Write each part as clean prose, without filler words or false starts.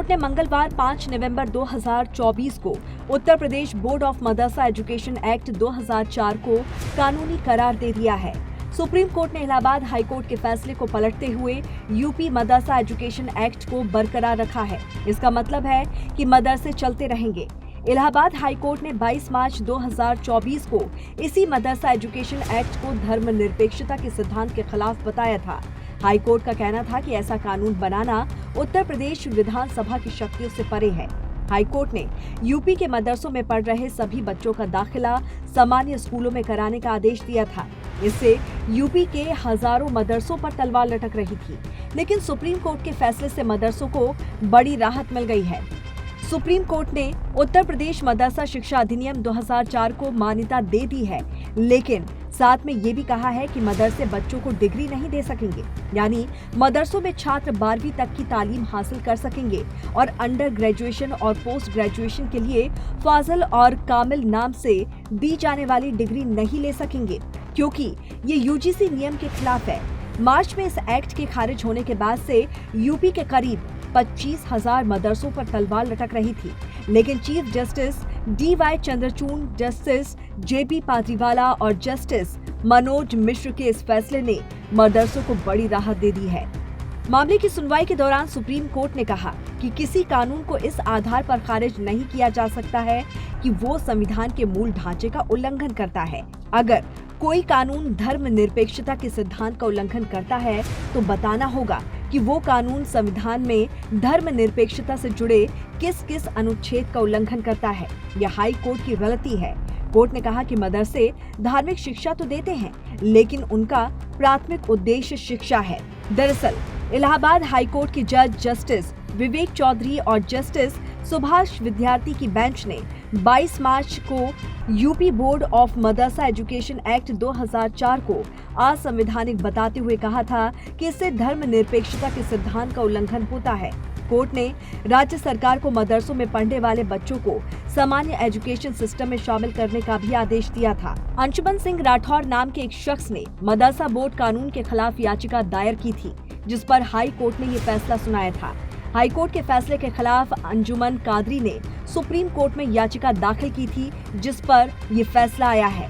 Court ने मंगलवार 5 नवंबर 2024 को Uttar Pradesh board of Madrasa education act 2004 को कानूनी करार दे दिया है। सुप्रीम कोर्ट ने इलाहाबाद हाई कोर्ट के फैसले को पलटते हुए यूपी मदरसा एजुकेशन एक्ट को बरकरार रखा है। इसका मतलब है कि मदरसे चलते रहेंगे। इलाहाबाद हाई कोर्ट ने 22 मार्च 2024 को इसी मदरसा एजुकेशन एक्ट को धर्मनिरपेक्षता के सिद्धांत के खिलाफ बताया था। हाई कोर्ट का कहना था कि ऐसा कानून बनाना उत्तर प्रदेश विधानसभा की शक्तियों से परे है। हाई कोर्ट ने यूपी के मदरसों में पढ़ रहे सभी बच्चों का दाखिला सामान्य स्कूलों में कराने का आदेश दिया था। इससे यूपी के हजारों मदरसों पर तलवार लटक रही थी, लेकिन सुप्रीम कोर्ट के फैसले से मदरसों को बड़ी राहत मिल गई है। सुप्रीम कोर्ट ने उत्तर प्रदेश मदरसा शिक्षा अधिनियम 2004 को मान्यता दे दी है, लेकिन साथ में ये भी कहा है कि मदरसे बच्चों को डिग्री नहीं दे सकेंगे। यानी मदरसों में छात्र 12वीं तक की तालीम हासिल कर सकेंगे और अंडर ग्रेजुएशन और पोस्ट ग्रेजुएशन के लिए फाजिल और कामिल नाम से दी जाने वाली डिग्री नहीं ले सकेंगे, क्योंकि ये यूजीसी नियम के खिलाफ है। मार्च में इस एक्ट के खारिज होने के बाद से यूपी के करीब 25,000 मदरसों पर तलवार लटक रही थी, लेकिन chief justice DY Chandrachud, justice JP पाद्रीवाला और जस्टिस मनोज मिश्र के इस फैसले ने मदरसों को बड़ी राहत दे दी है। मामले की सुनवाई के दौरान सुप्रीम कोर्ट ने कहा कि किसी कानून को इस आधार पर खारिज नहीं किया जा सकता है कि वो संविधान के मूल ढांचे का उल्लंघन करता है। अगर कोई कानून धर्मनिरपेक्षता के सिद्धांत का उल्लंघन करता है तो बताना होगा कि वो कानून संविधान में धर्मनिरपेक्षता से जुड़े किस किस अनुच्छेद का उल्लंघन करता है। यह हाई कोर्ट की गलती है। कोर्ट ने कहा कि मदरसे धार्मिक शिक्षा तो देते हैं, लेकिन उनका प्राथमिक उद्देश्य शिक्षा है। दरअसल इलाहाबाद हाई कोर्ट के जज जस्टिस विवेक चौधरी और जस्टिस सुभाष विद्यार्थी की बेंच ने 22 मार्च को UP board of Madrasa education act 2004 को असंवैधानिक बताते हुए कहा था कि इससे धर्मनिरपेक्षता के सिद्धांत का उल्लंघन होता है। कोर्ट ने राज्य सरकार को मदरसों में पढ़ने वाले बच्चों को सामान्य एजुकेशन सिस्टम में शामिल करने का भी आदेश दिया था। अंशुमन सिंह राठौर नाम के एक शख्स ने मदरसा बोर्ड कानून के खिलाफ याचिका दायर की थी, जिस पर हाई कोर्ट ने ये फैसला सुनाया था। हाई कोर्ट के फैसले के खिलाफ अंजुमन कादरी ने सुप्रीम कोर्ट में याचिका दाखिल की थी, जिस पर ये फैसला आया है।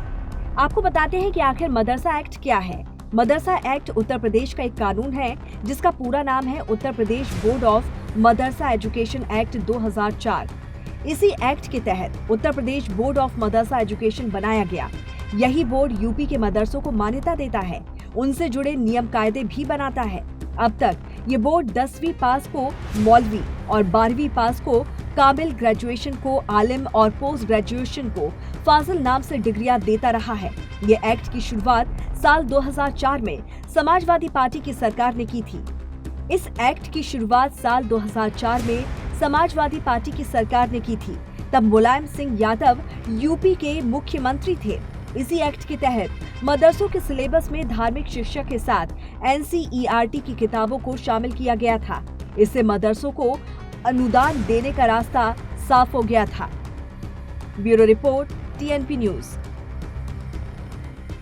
आपको बताते हैं कि आखिर मदरसा एक्ट क्या है। मदरसा एक्ट उत्तर प्रदेश का एक कानून है, जिसका पूरा नाम है Uttar Pradesh board of Madrasa education act 2004। इसी एक्ट के तहत Uttar Pradesh board of Madrasa education बनाया गया। यही बोर्ड यूपी के मदरसों को मान्यता देता है, उनसे जुड़े नियम कायदे भी बनाता है। अब तक ये बोर्ड 10वीं पास को मौलवी और 12वीं पास को कामिल, ग्रेजुएशन को आलिम और पोस्ट ग्रेजुएशन को फाजिल नाम से डिग्रियां देता रहा है। ये एक्ट की शुरुआत साल 2004 में समाजवादी पार्टी की सरकार ने की थी। इस एक्ट की शुरुआत साल 2004 में समाजवादी पार्टी की सरकार ने की थी। तब मुलायम सिंह यादव यूपी के मुख्यमंत्री थे। इसी एक्ट के तहत मदरसों के सिलेबस में धार्मिक शिक्षा के साथ NCERT की किताबों को शामिल किया गया था। इससे मदरसों को अनुदान देने का रास्ता साफ हो गया था। Bureau report TNP news.